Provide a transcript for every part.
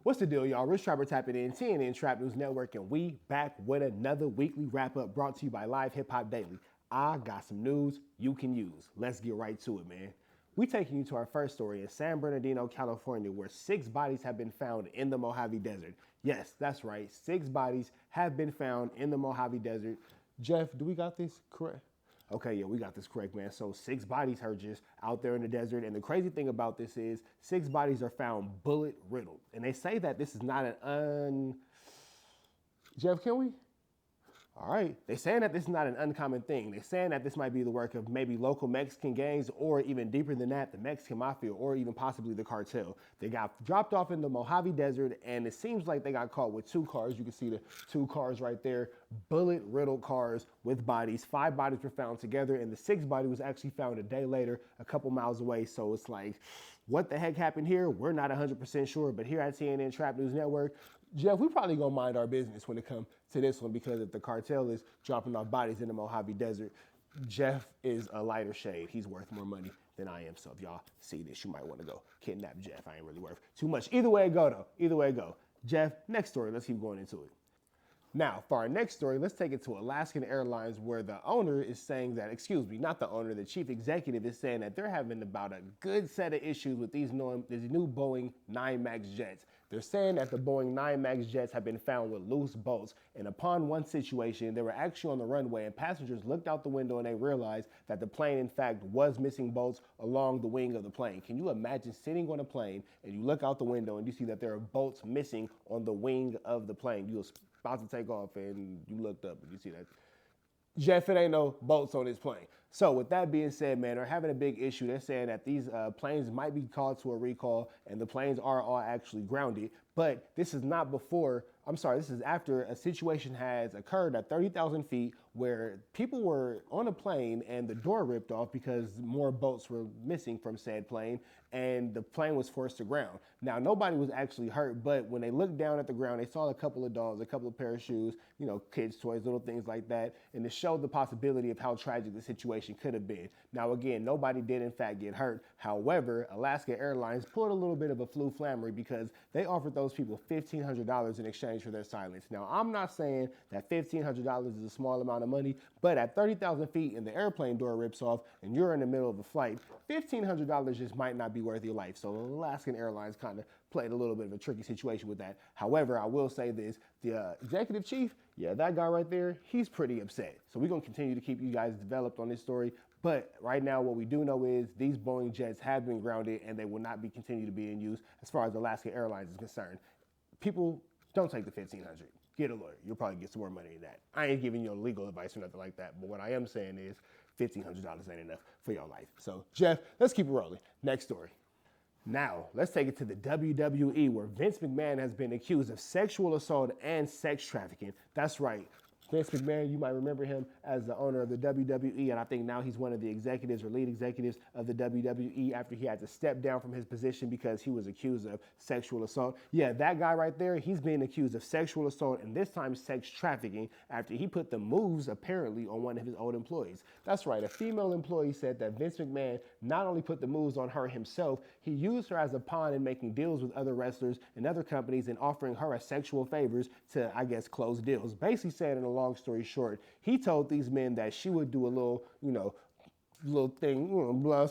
What's the deal, y'all? Rich Trapper tapping in, TNN Trap News Network, and we back with another weekly wrap-up brought to you by Live Hip Hop Daily. I got some news you can use. Let's get right to it, man. We taking you to our first story in San Bernardino, California, where 6 bodies have been found in the Mojave Desert. Yes, that's right. 6 bodies have been found in the Mojave Desert. Jeff, do we got this correct? Okay, yeah, we got this correct, man. So 6 bodies are just out there in the desert. And the crazy thing about this is 6 bodies are found bullet riddled. And they say that this is not Jeff, can we? All right. They're saying that this is not an uncommon thing. They're saying that this might be the work of maybe local Mexican gangs, or even deeper than that, the Mexican mafia, or even possibly the cartel. They got dropped off in the Mojave Desert, and it seems like they got caught with 2 cars. You can see the 2 cars right there, bullet-riddled cars with bodies. 5 bodies were found together, and the 6th body was actually found a day later, a couple miles away. So it's like, what the heck happened here? We're not 100% sure, but here at TNN Trap News Network, Jeff, we probably gonna mind our business when it comes to this one, because if the cartel is dropping off bodies in the Mojave Desert, Jeff is a lighter shade. He's worth more money than I am. So if y'all see this, you might want to go kidnap Jeff. I ain't really worth too much. Either way it go, though. Either way it go. Jeff, next story. Let's keep going into it. Now, for our next story, let's take it to Alaskan Airlines, where the owner is saying that, excuse me, not the owner, the chief executive is saying that they're having about a good set of issues with these new Boeing 9 MAX jets. They're saying that the Boeing 9 MAX jets have been found with loose bolts, and upon one situation, they were actually on the runway, and passengers looked out the window and they realized that the plane, in fact, was missing bolts along the wing of the plane. Can you imagine sitting on a plane and you look out the window and you see that there are bolts missing on the wing of the plane? You about to take off and you looked up and you see that Jeff, it ain't no bolts on this plane. So with that being said, man, they're having a big issue. They're saying that these planes might be called to a recall, and the planes are all actually grounded. But this is not before, I'm sorry, this is after a situation has occurred at 30,000 feet where people were on a plane and the door ripped off because more bolts were missing from said plane, and the plane was forced to ground. Now, nobody was actually hurt, but when they looked down at the ground, they saw a couple of dolls, a couple of pair of shoes, you know, kids' toys, little things like that, and it showed the possibility of how tragic the situation could have been. Now, again, nobody did in fact get hurt. However, Alaska Airlines pulled a little bit of a flu flammery because they offered those people $1,500 in exchange for their silence. Now, I'm not saying that $1,500 is a small amount of money, but at 30,000 feet and the airplane door rips off and you're in the middle of a flight, $1,500 just might not be worth your life. So Alaskan Airlines kind of played a little bit of a tricky situation with that. However, I will say this, the executive chief, yeah, that guy right there, he's pretty upset. So we're going to continue to keep you guys developed on this story. But right now, what we do know is these Boeing jets have been grounded and they will not be continue to be in use as far as Alaska Airlines is concerned. People, don't take the $1,500. Get a lawyer. You'll probably get some more money than that. I ain't giving you legal advice or nothing like that. But what I am saying is $1,500 ain't enough for your life. So, Jeff, let's keep it rolling. Next story. Now, let's take it to the WWE, where Vince McMahon has been accused of sexual assault and sex trafficking. That's right. Vince McMahon, you might remember him as the owner of the WWE, and I think now he's one of the executives or lead executives of the WWE after he had to step down from his position because he was accused of sexual assault. Yeah, that guy right there, he's being accused of sexual assault and this time sex trafficking after he put the moves apparently on one of his old employees. That's right, a female employee said that Vince McMahon not only put the moves on her himself, he used her as a pawn in making deals with other wrestlers and other companies and offering her as sexual favors to, I guess, close deals. Basically saying in a long story short, he told these men that she would do a little, little thing,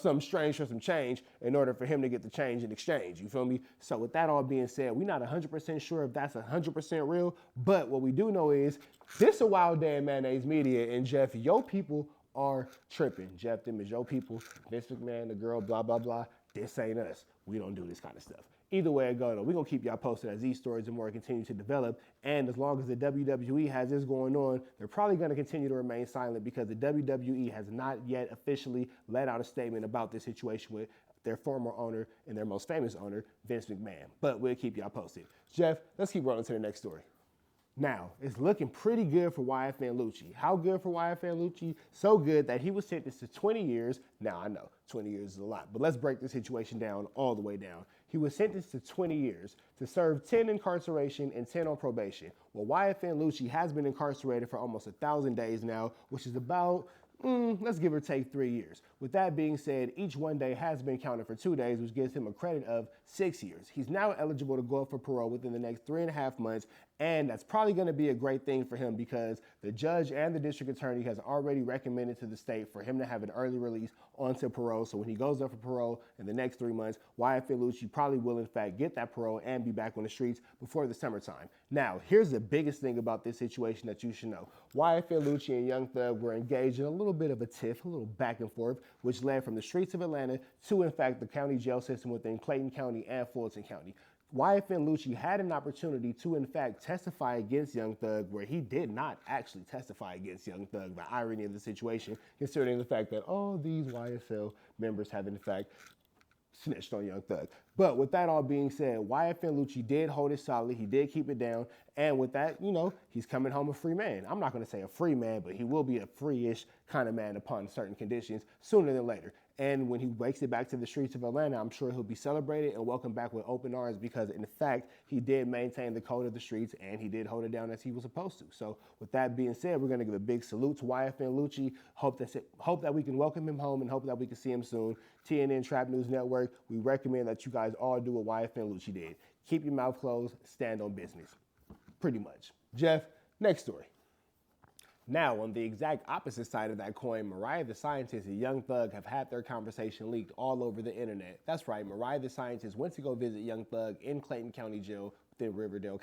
something strange for some change in order for him to get the change in exchange. You feel me? So with that all being said, we're not 100% sure if that's 100% real, but what we do know is this a wild day in mayonnaise media, and Jeff, your people are tripping. Jeff, them is your people. Vince McMahon, the girl, blah, blah, blah. This ain't us. We don't do this kind of stuff. Either way it go, though, we're going to keep y'all posted as these stories and more continue to develop. And as long as the WWE has this going on, they're probably going to continue to remain silent because the WWE has not yet officially let out a statement about this situation with their former owner and their most famous owner, Vince McMahon. But we'll keep y'all posted. Jeff, let's keep rolling to the next story. Now, it's looking pretty good for Wyatt Lucci. How good for Wyatt Lucci? So good that he was sentenced to 20 years. Now, I know 20 years is a lot, but let's break the situation down all the way down. He was sentenced to 20 years to serve 10 incarceration and 10 on probation. Well, Wyatt Lucci has been incarcerated for almost 1,000 days now, which is about let's give or take 3 years. With that being said, each 1 day has been counted for 2 days, which gives him a credit of 6 years. He's now eligible to go up for parole within the next 3.5 months, and that's probably going to be a great thing for him because the judge and the district attorney has already recommended to the state for him to have an early release onto parole. So when he goes up for parole in the next 3 months, Wyatt Fillucci probably will in fact get that parole and be back on the streets before the summertime. Now, here's the biggest thing about this situation that you should know. Wyatt Fillucci and Young Thug were engaged in a little bit of a tiff, a little back and forth, which led from the streets of Atlanta to, in fact, the county jail system within Clayton County and Fulton County. Wyatt Fillucci had an opportunity to, in fact, testify against Young Thug, where he did not actually testify against Young Thug. The irony of the situation, considering the fact that all these YSL members have, in fact, snitched on Young Thug. But with that all being said, Wyatt Fillucci did hold it solid. He did keep it down. And with that, he's coming home a free man. I'm not going to say a free man, but he will be a free-ish kind of man upon certain conditions sooner than later. And when he wakes it back to the streets of Atlanta, I'm sure he'll be celebrated and welcomed back with open arms because, in fact, he did maintain the code of the streets and he did hold it down as he was supposed to. So with that being said, we're going to give a big salute to Wyatt Fillucci. Hope that we can welcome him home and hope that we can see him soon. TNN Trap News Network, we recommend that you guys all do what Wyatt Fillucci did. Keep your mouth closed, stand on business. Pretty much. Jeff, next story. Now, on the exact opposite side of that coin, Mariah the Scientist and Young Thug have had their conversation leaked all over the internet. That's right, Mariah the Scientist went to go visit Young Thug in Clayton County Jail within Riverdale,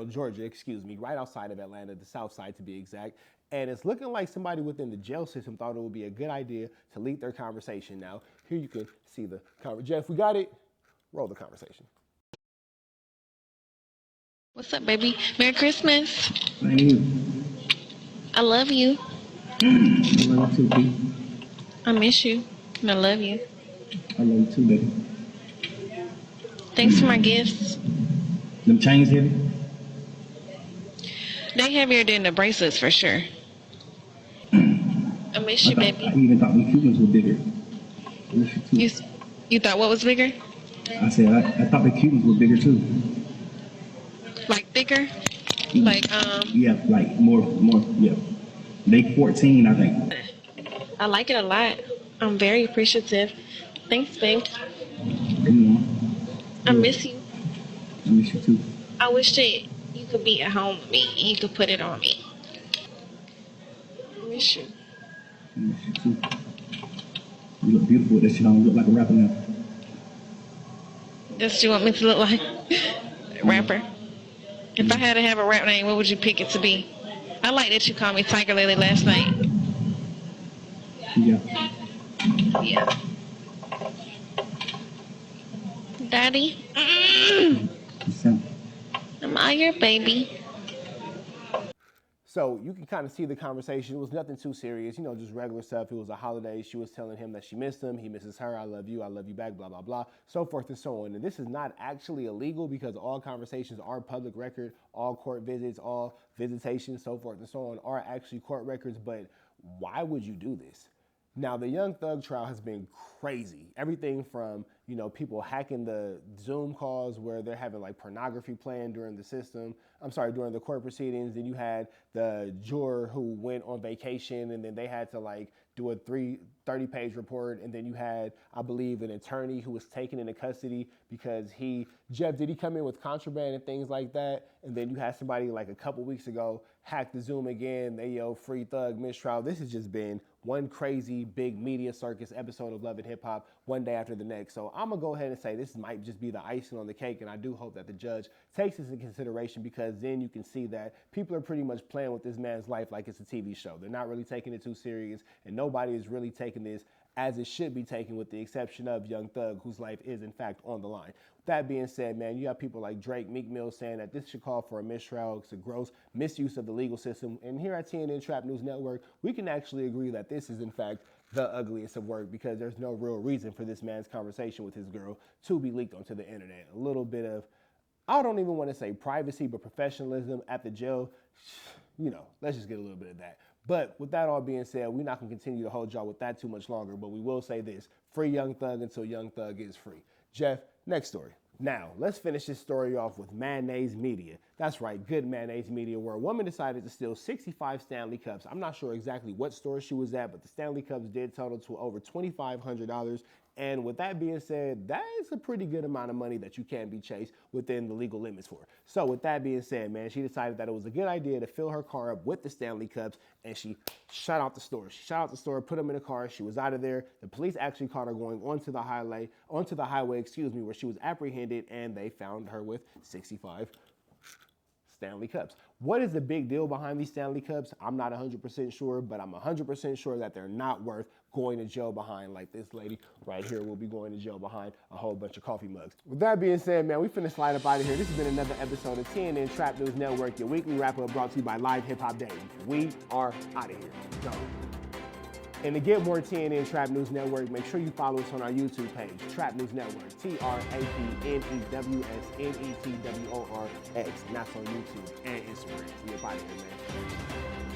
Georgia, right outside of Atlanta, the south side to be exact. And it's looking like somebody within the jail system thought it would be a good idea to leak their conversation. Now, here you can see the conversation. Jeff, we got it. Roll the conversation. What's up, baby? Merry Christmas. Thank you. I love you. I love you too, P. I miss you. And I love you. I love you too, baby. Thanks for my gifts. Them chains heavy? They heavier than the bracelets for sure. I miss you, baby. I even thought the Cubans were bigger. I miss you too. You thought what was bigger? I said I thought the Cubans were bigger too. Like thicker? Like Yeah, like more yeah. They 14, I think. I like it a lot. I'm very appreciative. Thanks, babe. I miss you. I miss you too. I wish that you could be at home with me and you could put it on me. I miss you. I miss you too. You look beautiful with that shit on. You look like a rapper now. Does you want me to look like a rapper? If I had to have a rap name, what would you pick it to be? I like that you called me Tiger Lily last night. Yeah. Yeah. Daddy? Am I your baby? So you can kind of see the conversation. It was nothing too serious, just regular stuff. It was a holiday. She was telling him that she missed him. He misses her. I love you back, blah, blah, blah, so forth and so on. And this is not actually illegal because all conversations are public record. All court visits, all visitations, so forth and so on are actually court records. But why would you do this? Now, the Young Thug trial has been crazy. Everything from, people hacking the Zoom calls where they're having like pornography playing during the court proceedings. Then you had the juror who went on vacation and then they had to do a 30-page report. And then you had, I believe, an attorney who was taken into custody because Jeff, did he come in with contraband and things like that? And then you had somebody like a couple weeks ago hack the Zoom again. They free Thug mistrial. This has just been one crazy big media circus episode of Love and Hip Hop one day after the next. So I'm gonna go ahead and say this might just be the icing on the cake, and I do hope that the judge takes this into consideration because then you can see that people are pretty much playing with this man's life like it's a TV show. They're not really taking it too serious, and nobody is really taking this as it should be taken, with the exception of Young Thug, whose life is in fact on the line. That being said, man, you have people like Drake, Meek Mill saying that this should call for a mistrial. It's a gross misuse of the legal system. And here at TNN Trap News Network, we can actually agree that this is in fact the ugliest of work because there's no real reason for this man's conversation with his girl to be leaked onto the internet. A little bit of, I don't even want to say privacy, but professionalism at the jail. Let's just get a little bit of that. But with that all being said, we're not going to continue to hold y'all with that too much longer, but we will say this: free Young Thug until Young Thug is free. Jeff, next story. Now, let's finish this story off with mayonnaise media. That's right, good mayonnaise media, where a woman decided to steal 65 Stanley Cups. I'm not sure exactly what store she was at, but the Stanley Cups did total to over $2,500. And with that being said, that is a pretty good amount of money that you can be chased within the legal limits for. So with that being said, man, she decided that it was a good idea to fill her car up with the Stanley Cups, and she shot out the store. She shot out the store, put them in the car. She was out of there. The police actually caught her going onto the highway, where she was apprehended, and they found her with 65 Stanley Cups. What is the big deal behind these Stanley Cups? I'm not 100% sure, but I'm 100% sure that they're not worth going to jail behind, like this lady right here will be going to jail behind a whole bunch of coffee mugs. With that being said, man, we finna slide up out of here. This has been another episode of TNN Trap News Network, your weekly wrap-up brought to you by Live Hip Hop Day. We are out of here. Go. And to get more TNN Trap News Network, make sure you follow us on our YouTube page, Trap News Network, TRAPNEWSNETWORX, and that's on YouTube and Instagram. We up out of here, man.